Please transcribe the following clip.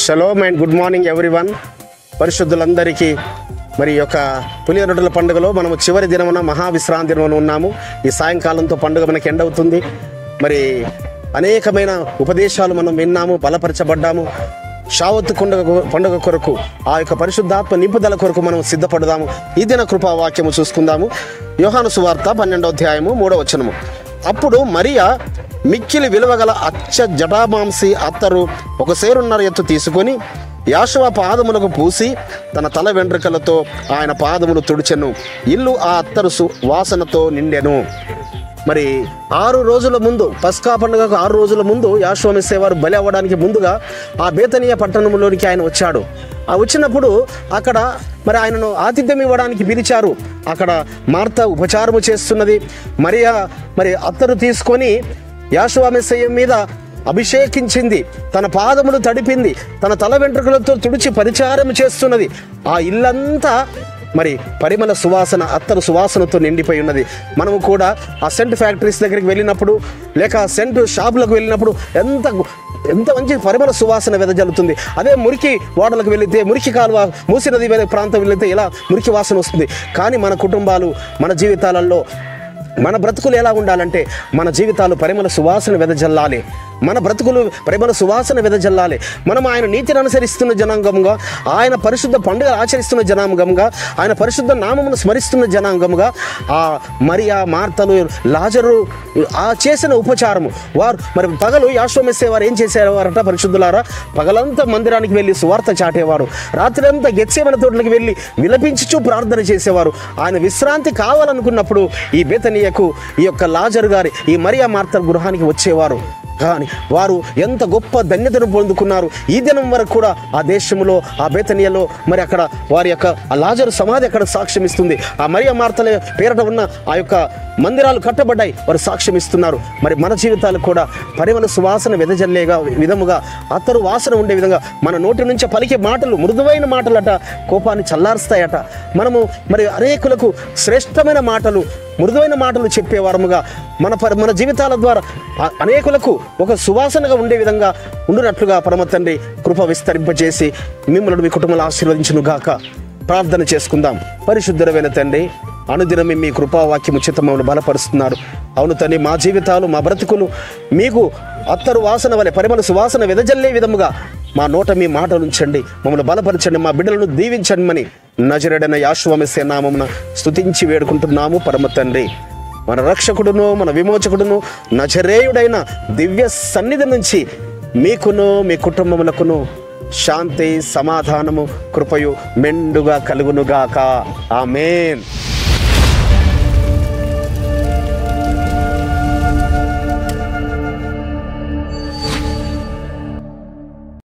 Shalom and good morning everyone. పరిశుద్ధులందరికీ మరి యొక్క పులియ రొట్టెల పండుగలో మనము చివరి దినమున మహావిశ్రాంతి దినమున ఉన్నాము. ఈ సాయంకాలంతో పండుగ మనకి ఎండ్ అవుతుంది. మరి అనేకమైన ఉపదేశాలు మనం విన్నాము, బలపరచబడ్డాము. షావత్తు పండుగ కొరకు ఆ యొక్క పరిశుద్ధాత్మ నింపుదల కొరకు మనం సిద్ధపడదాము. ఈ దిన కృపావాక్యము చూసుకుందాము. యోహాను సువార్త 12వ అధ్యాయము 3వ వచనము. అప్పుడు మరియా మిక్కిలి విలువగల అచ్చ జటామాంసి అత్తరు 1 సేరున్నర ఎత్తు తీసుకొని యాషువ పాదములకు పూసి తన తల వెంట్రుకలతో ఆయన పాదములు తుడిచెను. ఇల్లు ఆ అత్తరు వాసనతో నిండెను. మరి 6 రోజుల ముందు, పస్కా పండుగకు 6 రోజుల ముందు యాషువ మెస్సేవారు బలి అవ్వడానికి ముందుగా ఆ బేతనీయ పట్టణంలోనికి ఆయన వచ్చాడు. ఆ వచ్చినప్పుడు అక్కడ మరి ఆయనను ఆతిథ్యం ఇవ్వడానికి పిలిచారు. అక్కడ మార్త ఉపచారము చేస్తున్నది. మరియా మరి అత్తరు తీసుకొని యాషువ మెస్సయ్య మీద అభిషేకించింది, తన పాదములు తడిపింది, తన తల వెంట్రుకలతో తుడిచి పరిచారం చేస్తున్నది. ఆ ఇల్లంతా మరి పరిమళ సువాసన, అత్తరు సువాసనతో నిండిపోయి ఉన్నది. మనము కూడా ఆ సెంట్ ఫ్యాక్టరీస్ దగ్గరికి వెళ్ళినప్పుడు, లేక సెంట్ షాపులకు వెళ్ళినప్పుడు ఎంత మంచి పరిమళ సువాసన వెదజల్లుతుంది. అదే మురికి వాడలకు వెళితే, మురికి కాలువ మూసినది ప్రాంతం వెళితే ఇలా మురికి వాసన వస్తుంది. కానీ మన కుటుంబాలు, మన జీవితాలలో మన బ్రతుకులు ఎలా ఉండాలంటే, మన జీవితాలు పరిమళ సువాసన వెదజల్లాలి. మన బ్రతుకులు పరిమళ సువాసన వెదజల్లాలి. మనం ఆయన నీతిని అనుసరిస్తున్న జనాంగంగా, ఆయన పరిశుద్ధ పండుగలు ఆచరిస్తున్న జనాంగంగా, ఆయన పరిశుద్ధ నామమును స్మరిస్తున్న జనాంగంగా ఆ మరియా, మార్తలు, లాజరు ఆ చేసిన ఉపచారము వారు మరి పగలు యాషువ మెస్సేవారు ఏం చేసేవారట? పరిశుద్ధులారా, పగలంతా మందిరానికి వెళ్ళి సువార్త చాటేవారు. రాత్రి అంతా గెత్సేమనే తోటలకు వెళ్ళి విలపించుచూ ప్రార్థన చేసేవారు. ఆయన విశ్రాంతి కావాలనుకున్నప్పుడు ఈ బేతనీయకు, ఈ యొక్క లాజరు గారి, ఈ మరియా మార్తల గృహానికి వచ్చేవారు. కానీ వారు ఎంత గొప్ప ధన్యతను పొందుకున్నారు. ఈ దినం వరకు కూడా ఆ దేశంలో, ఆ బేతనీయలో మరి అక్కడ వారి యొక్క ఆ లాజరు సమాధి అక్కడ సాక్ష్యం ఇస్తుంది. ఆ మరియా మార్తల పేరట ఉన్న ఆ యొక్క మందిరాలు కట్టబడ్డాయి, వారు సాక్ష్యం ఇస్తున్నారు. మరి మన జీవితాలు కూడా పరిమళ సువాసన వెదజల్లేగా విధముగా, అత్తరు వాసన ఉండే విధంగా మన నోటి నుంచి పలికే మాటలు మృదువైన మాటలట కోపాన్ని చల్లారుస్తాయట. మనము మరి అనేకులకు శ్రేష్టమైన మాటలు, మృదువైన మాటలు చెప్పేవారముగా మన జీవితాల ద్వారా అనేకులకు ఒక సువాసనగా ఉండే విధంగా ఉండునట్లుగా పరమ తండ్రి కృప విస్తరింపజేసి మిమ్మల్ని, మీ కుటుంబాలు ఆశీర్వదించును గాక. ప్రార్థన చేసుకుందాం. పరిశుద్ధమైన తండ్రి, అనుదినం మీ కృపావాక్యము చేత మమ్మల్ని బలపరుస్తున్నారు. అవును తండ్రి, మా జీవితాలు, మా బ్రతుకులు మీకు అత్తరు వాసన వలె పరిమళ సువాసన వెదజల్లే విధముగా మా నోట మీ మాటలు ఉంచండి. మమ్మల్ని బలపరచండి, మా బిడ్డలను దీవించండి. నజరేయుడైన యాషువ మెస్సీయ నామమున స్తుతించి వేడుకుంటున్నాము పరమ తండ్రి. మన రక్షకుడును, మన విమోచకుడును, నజరేయుడైన దివ్య సన్నిధి నుంచి మీకును, మీ కుటుంబములకును శాంతి, సమాధానము, కృపయు మెండుగా కలుగునుగాక. ఆమేన్.